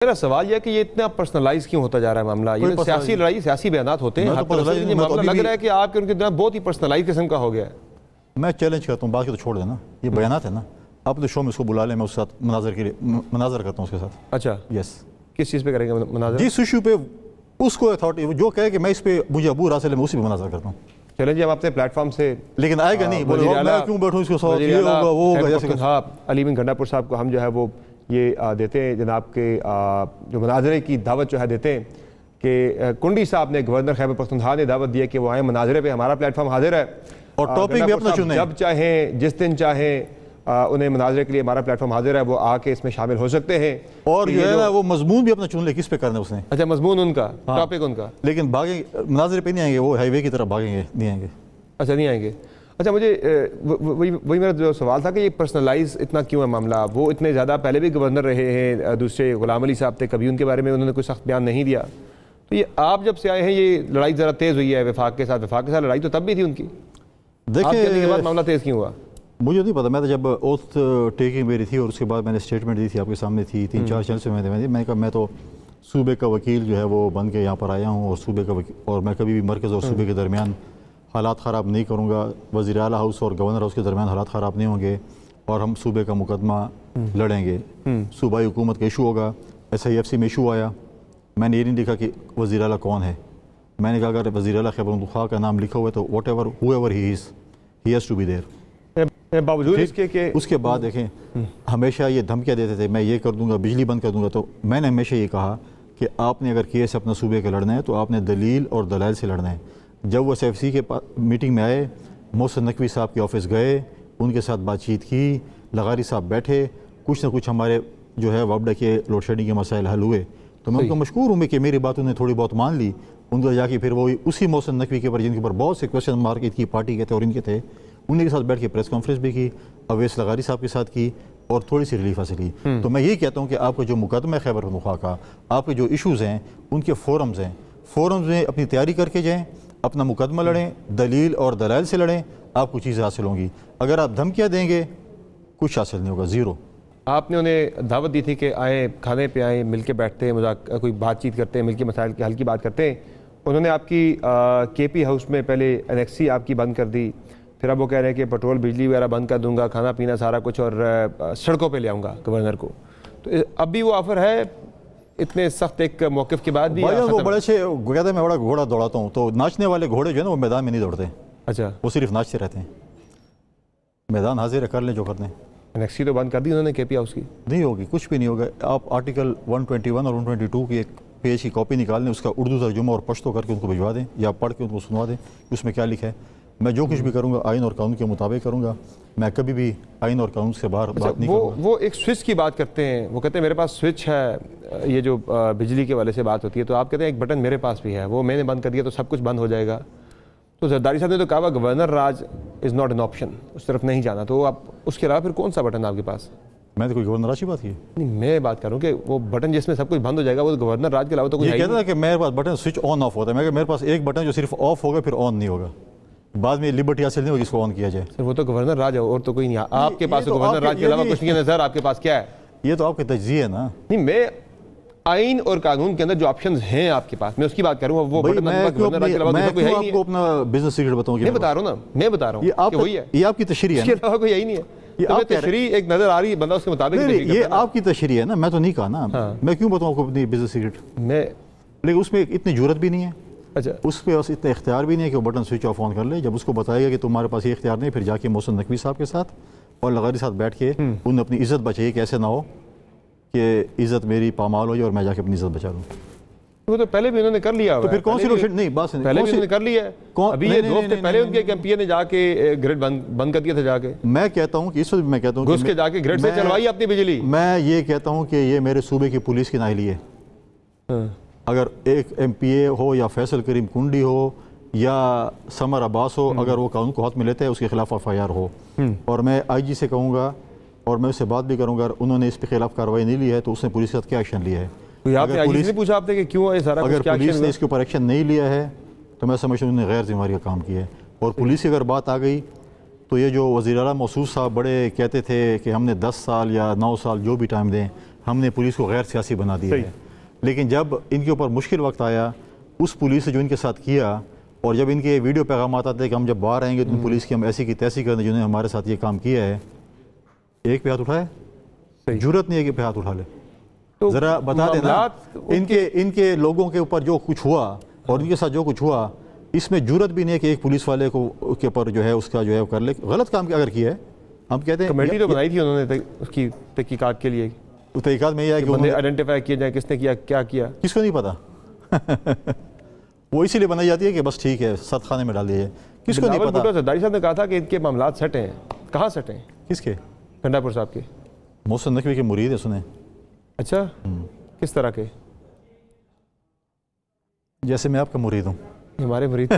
मेरा सवाल यह है कि ये इतना पर्सनलाइज क्यों होता जा रहा है मामला? ये सियासी लड़ाई, सियासी बयानात होते हैं, मामला लग रहा है कि आपके उनके तरह बहुत ही पर्सनलाइज किस्म का हो गया है। मैं चैलेंज करता हूँ, बाकी तो छोड़ देना, ये बयानात है ना, आप तो शो में उसको बुला लें, मैं उसके साथ मनाजर के लिए मनाजर करता हूँ उसके साथ। अच्छा, यस। किस चीज़ पे करेंगे मनाजर? जिस इशू पे उसको अथॉरिटी जो कहे कि मैं इस पे मुझे अबूर हासिल है, मैं उसी पे मनाजर करता हूँ। चलें जी, हम अपने प्लेटफॉर्म से, लेकिन आएगा नहीं, बोले मैं क्यों बैठूँ इसको साथ, ये होगा वो होगा। हाँ, अली बिन घंटापुर साहब को हम जो है वो ये देते हैं जनाब के जो मनाजरे की दावत जो है देते हैं कि कुंडी साहब ने, गवर्नर खैबर पख्तूनख्वा ने दावत दी है कि वो आए मनाजरे पे, हमारा प्लेटफॉर्म हाजिर है और टॉपिक भी अपना चुने, जब चाहें जिस दिन चाहें उन्हें मनाजरे के लिए हमारा प्लेटफॉर्म हाजिर है, वो आके इसमें शामिल हो सकते हैं। और जो है ना वो मजमून भी अपना चुन ले, किस पे करना है उसने। अच्छा, मजमून उनका, टॉपिक उनका, लेकिन भागेंगे मनाजरे पे नहीं आएंगे, वो हाईवे की तरफ भागेंगे, नहीं आएंगे। अच्छा, नहीं आएंगे। अच्छा, मुझे वही मेरा जो सवाल था कि ये पर्सनलाइज इतना क्यों है मामला? वो इतने ज़्यादा पहले भी गवर्नर रहे हैं, दूसरे गुलाम अली साहब थे, कभी उनके बारे में उन्होंने कोई सख्त बयान नहीं दिया। तो ये आप जब से आए हैं, ये लड़ाई ज़रा तेज़ हुई है वफाक के साथ। वफाक के साथ लड़ाई तो तब भी थी उनकी, देखिए के बाद मामला तेज़ क्यों हुआ मुझे नहीं पता। मैं तो जब ओथ टेकिंग मेरी थी और उसके बाद मैंने स्टेटमेंट दी थी, आपके सामने थी, 3-4 चैनल से मैंने कहा मैं तो सूबे का वकील जो है वो बन के यहाँ पर आया हूँ, और सूबे का वकील, और मैं कभी भी मरकज़ और सूबे के दरमियान हालात ख़राब नहीं करूँगा। वज़ीर आला हाउस और गवर्नर हाउस के दरमियान हालात ख़राब नहीं होंगे, और हम सूबे का मुकदमा लड़ेंगे। सूबाई हुकूमत का इशू होगा, SIFC में इशू आया, मैंने ये नहीं लिखा कि वज़ीर आला कौन है, मैंने कहा अगर वज़ीर आला खैबर पख्तूनख्वा का नाम लिखा हुआ है तो whatever whoever he is, he has to be there. बावजूद इसके कि उसके बाद देखें हमेशा ये धमकियाँ देते थे, मैं ये कर दूंगा, बिजली बंद कर दूंगा। तो मैंने हमेशा ये कहा कि आपने अगर केस अपना सूबे का लड़ना है तो आपने दलील और दलाइल से लड़ना है। जब वो SIFC के मीटिंग में आए, मोहसिन नकवी साहब के ऑफिस गए, उनके साथ बातचीत की, लगारी साहब बैठे, कुछ ना कुछ हमारे जो है वापडा के लोड शेडिंग के मसाइल हल हुए। तो मैं उनको मशकूर हूँ कि मेरी बात उन्हें थोड़ी बहुत मान ली। उनको जाके फिर वो उसी मोहसिन नकवी के ऊपर, जिनके ऊपर बहुत से क्वेश्चन मार्क की पार्टी के थे और इनके थे, उनके साथ बैठ के प्रेस कॉन्फ्रेंस भी की, अवैस लगारी साहब के साथ की, और थोड़ी सी रिलीफ हासिल की। तो मैं यही कहता हूँ कि आपका जो मुकदमा है खैबर पख्तूनख्वा का, आपके जो इशूज़ हैं उनके फोरम्स हैं, फोरम्स में अपनी तैयारी करके जाएँ, अपना मुकदमा लड़ें, दलील और दलाइल से लड़ें, आपको चीज़ें हासिल होंगी। अगर आप धमकियाँ देंगे कुछ हासिल नहीं होगा, ज़ीरो। आपने उन्हें दावत दी थी कि आए, खाने पे आए, मिल के बैठते हैं, मजाक कोई बातचीत करते हैं, मिल के मसाइल के हल की बात करते हैं। उन्होंने आपकी KP हाउस में पहले एनेक्सी आपकी बंद कर दी, फिर अब वो कह रहे हैं कि पेट्रोल बिजली वगैरह बंद कर दूंगा, खाना पीना सारा कुछ, और सड़कों पे ले आऊँगा गवर्नर को। तो अब भी वो ऑफ़र है इतने सख्त एक मौक़िफ़ के बाद भी? वो बड़े अच्छे कहते हैं मैं बड़ा घोड़ा दौड़ाता हूँ, तो नाचने वाले घोड़े जो है ना वो मैदान में नहीं दौड़ते। अच्छा, वो सिर्फ नाचते रहते हैं। मैदान हाजिर है, कर लें जो करते हैं। एनेक्सी तो बंद कर दी उन्होंने KP हाउस की, नहीं होगी, कुछ भी नहीं होगा। आप आर्टिकल 121 और 122 की एक पेज की कॉपी निकाल लें, उसका उर्दू तर्जुमा और पश्तो करके उनको भिजवा दें, या पढ़ के उनको सुनवा दें कि उसमें क्या लिखा है। मैं जो कुछ भी करूँगा आइन और कानून के मुताबिक करूँगा, मैं कभी भी आइन और कानून से बाहर बात नहीं करूँगा। वो एक स्विच की बात करते हैं, वो कहते हैं मेरे पास स्विच है, ये जो बिजली के वाले से बात होती है, तो आप कहते हैं एक बटन मेरे पास भी है, वो मैंने बंद कर दिया तो सब कुछ बंद हो जाएगा। तो जरदारी साहब ने तो कहा governor Raj is not an option, उस तरफ नहीं जाना। तो आप उसके अलावा फिर कौन सा बटन आपके पास? मैंने तो कोई गवर्नर राज की बात की नहीं, मैं बात कर रहा हूँ कि वो बटन जिसमें सब कुछ बंद हो जाएगा, वो गवर्नर राज के अलावा तो कुछ कहता है कि मेरे पास बटन स्विच ऑन ऑफ होता है। मैं मेरे पास एक बटन जो सिर्फ ऑफ होगा फिर ऑन नहीं होगा, बाद में लिबर्टी हासिल नहीं होगी इसको ऑन किया जाए। सर वो तो गवर्नर राज है और तो कोई नहीं। आपके पास तो गवर्नर राज के अलावा कुछ नहीं है नजर, आपके पास क्या है? ये तो आपके तज्जिए है ना। नहीं, मैं आइन और कानून के अंदर जो ऑप्शंस हैं आपके पास, मैं उसकी बात करूँ। वो बटन गवर्नर राज के अलावा कोई है ही नहीं। आपको अपना बिजनेस सीक्रेट बताऊं? मैं बता रहा हूँ ना, मैं बता रहा हूँ वही है, ये आपकी तशरीह है, इसके अलावा कोई यही नहीं है। तशरीह एक नजर आ रही है, बंदा उसके मुताबिक। ये आपकी तशरीह है ना, मैं तो नहीं कहा ना। मैं क्यों बताऊँ आपको अपनी बिजनेस सीक्रेट? मैं, लेकिन उसमें इतनी जरूरत भी नहीं है। अच्छा, उस पर बस इतना इख्तियार भी नहीं है कि वो बटन स्विच ऑफ ऑन कर ले। जब उसको बताएगा कि तुम्हारे पास ये इख्तियार नहीं, फिर जाके मोहसिन नकवी साहब के साथ और लगारी साथ बैठ के उन्हें अपनी इज्जत बचाइए, कैसे ना हो कि इज्जत मेरी पामाल हो जाए और मैं जाके अपनी इज्जत बचा लूँ। वो तो पहले भी उन्होंने कर लिया। तो फिर कौन सी लोड नहीं, बात पहले भी उन्होंने कर लिया है। अभी ये 2 हफ्ते पहले उनके MP ने जाके ग्रिड बंद कर दिया था जाके। मैं कहता हूँ कि इस वक्त मैं कहता हूँ घुस के जाके ग्रिड से चलवाई अपनी बिजली। मैं ये कहता हूँ कि ये मेरे सूबे की पुलिस की नाअहली है। अगर एक MPA हो या फैसल करीम कुंडी हो या समर अब्बास हो, अगर वो कानून को हाथ में लेते हैं उसके खिलाफ FIR हो, और मैं IG से कहूँगा और मैं उससे बात भी करूँगा, उन्होंने इस पे खिलाफ कार्रवाई नहीं ली है तो उसने पुलिस के साथ क्या एक्शन लिया है। अगर पुलिस ने पूछा आपने कि क्यों है सारा, अगर पुलिस ने इसके ऊपर एक्शन नहीं लिया है तो मैं समझता हूँ उन्होंने गैर जिम्मेदारी का काम किया है। और पुलिस की अगर बात आ गई तो ये जो वज़ीर आला मौसूफ साहब बड़े कहते थे कि हमने 10 साल या 9 साल जो भी टाइम दें, हमने पुलिस को गैर सियासी बना दिया सही। है। लेकिन जब इनके ऊपर मुश्किल वक्त आया, उस पुलिस से जो इनके साथ किया, और जब इनके वीडियो पैगाम आते थे कि हम जब बाहर आएंगे तो पुलिस की हम ऐसी की तैसी कर दें, जिन्होंने हमारे साथ ये काम किया है, एक पे हाथ उठाए, जरूरत नहीं है कि पे हाथ उठा ले। तो ज़रा बता देना इनके लोगों के ऊपर जो कुछ हुआ और इनके साथ जो कुछ हुआ, इसमें जरूरत भी नहीं है कि एक पुलिस वाले को के ऊपर जो है उसका जो है कर ले। गलत काम अगर किया है, हम कहते हैं कमेटी तो बनाई थी उन्होंने उसकी तहकीकात के लिए, तो तहकीकात में यह है कि बंदे आइडेंटिफाई किए जाए किसने किया, क्या किया, किसको नहीं पता। वो इसीलिए बनाई जाती है कि बस ठीक है सख्त खाने में डाल दिए, किसको नहीं पता। सरदारी साहब ने कहा था कि इनके मामलात सेट हैं, कहाँ सेट हैं? किसके? गंडापुर साहब के। मोहसिन नकवी के मुरीद है, सुने। अच्छा, किस तरह के? जैसे मैं आपका मुरीद हूँ। हमारे मुरीद